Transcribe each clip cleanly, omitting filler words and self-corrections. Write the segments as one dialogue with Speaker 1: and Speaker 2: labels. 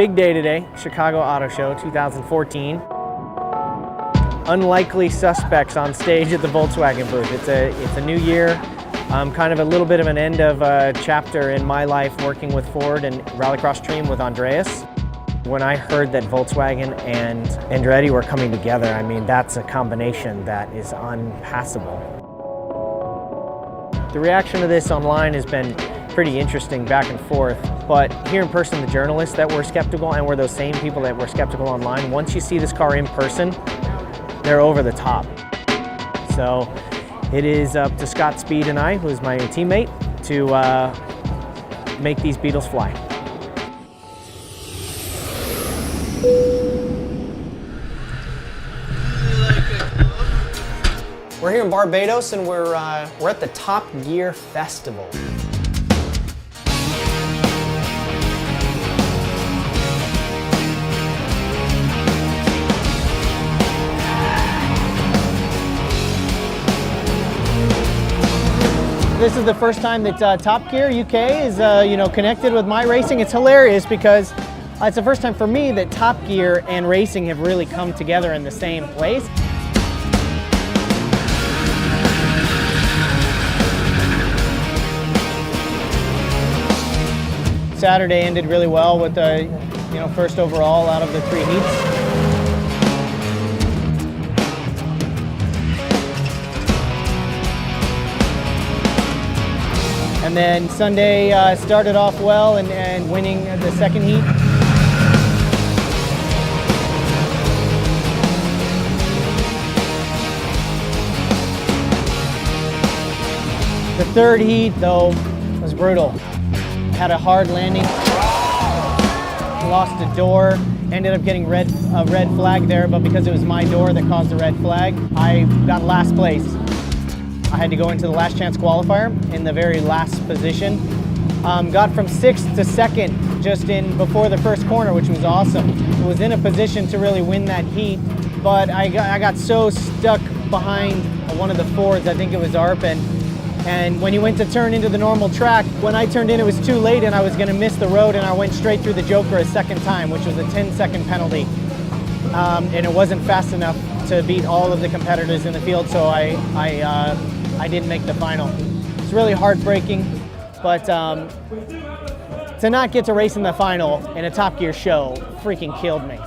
Speaker 1: Big day today, Chicago Auto Show 2014. Unlikely suspects on stage at the Volkswagen booth. It's a new year, kind of a little bit of an end of a chapter in my life working with Ford and Rallycross Stream with Andreas. When I heard that Volkswagen and Andretti were coming together, I mean, that's a combination that is unpassable. The reaction to this online has been pretty interesting, back and forth, but here in person, the journalists that were skeptical and were those same people that were skeptical online, once you see this car in person, they're over the top. So it is up to Scott Speed and I, who's my teammate, to make these Beetles fly. We're here in Barbados and we're at the Top Gear Festival. This is the first time that Top Gear UK is connected with my racing. It's hilarious because it's the first time for me that Top Gear and racing have really come together in the same place. Saturday ended really well with the first overall out of the 3 heats. And then Sunday started off well and winning the second heat. The third heat, though, was brutal. Had a hard landing, lost a door, ended up getting a red flag there, but because it was my door that caused the red flag, I got last place. I had to go into the last chance qualifier in the very last position. Got from 6th to 2nd just before the first corner, which was awesome. Was in a position to really win that heat, but I got so stuck behind one of the Fords, I think it was Arpin. And when he went to turn into the normal track, when I turned in, it was too late and I was gonna miss the road, and I went straight through the Joker a second time, which was a 10-second penalty. And it wasn't fast enough to beat all of the competitors in the field, so I didn't make the final. It's really heartbreaking, but to not get to race in the final in a Top Gear show freaking killed me.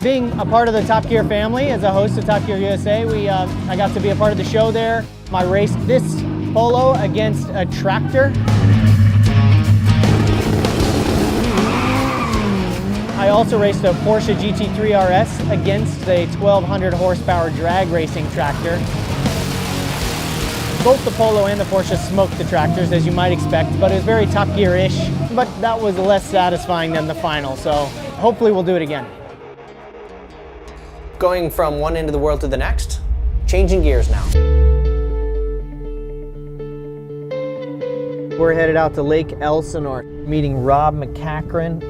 Speaker 1: Being a part of the Top Gear family as a host of Top Gear USA, I got to be a part of the show there. I raced this Polo against a tractor. I also raced a Porsche GT3 RS against a 1200 horsepower drag racing tractor. Both the Polo and the Porsche smoked the tractors, as you might expect, but it was very Top Gear-ish, but that was less satisfying than the final, so hopefully we'll do it again. Going from one end of the world to the next, changing gears now. We're headed out to Lake Elsinore, meeting Rob McCachran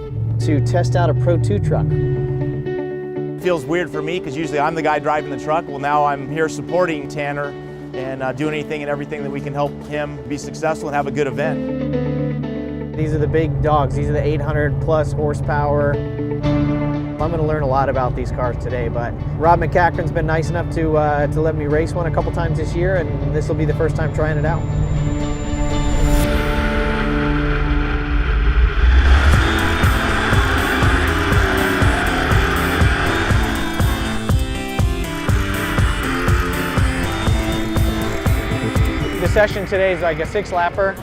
Speaker 1: to test out a Pro 2 truck.
Speaker 2: It feels weird for me because usually I'm the guy driving the truck. Well, now I'm here supporting Tanner and doing anything and everything that we can help him be successful and have a good event.
Speaker 1: These are the big dogs. These are the 800 plus horsepower. I'm going to learn a lot about these cars today, but Rob McCachran's been nice enough to let me race one a couple times this year, and this will be the first time trying it out. The session today is like a 6-lapper.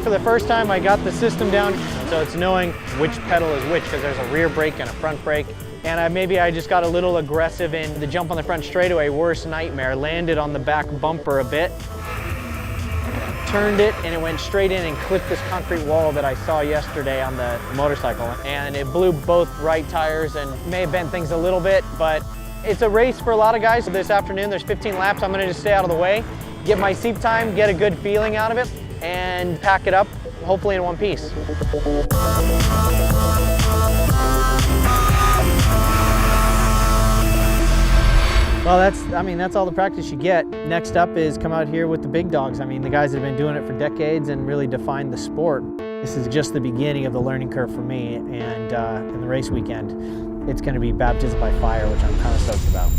Speaker 1: For the first time, I got the system down, so it's knowing which pedal is which, because there's a rear brake and a front brake. And maybe I just got a little aggressive in the jump on the front straightaway, worst nightmare. Landed on the back bumper a bit, turned it, and it went straight in and clipped this concrete wall that I saw yesterday on the motorcycle. And it blew both right tires and may have bent things a little bit, but it's a race for a lot of guys. This afternoon, there's 15 laps. I'm gonna just stay out of the way, get my seat time, get a good feeling out of it, and pack it up, hopefully in one piece. Well, that's all the practice you get. Next up is come out here with the big dogs. I mean, the guys that have been doing it for decades and really defined the sport. This is just the beginning of the learning curve for me, and in the race weekend, it's going to be baptism by fire, which I'm kind of stoked about.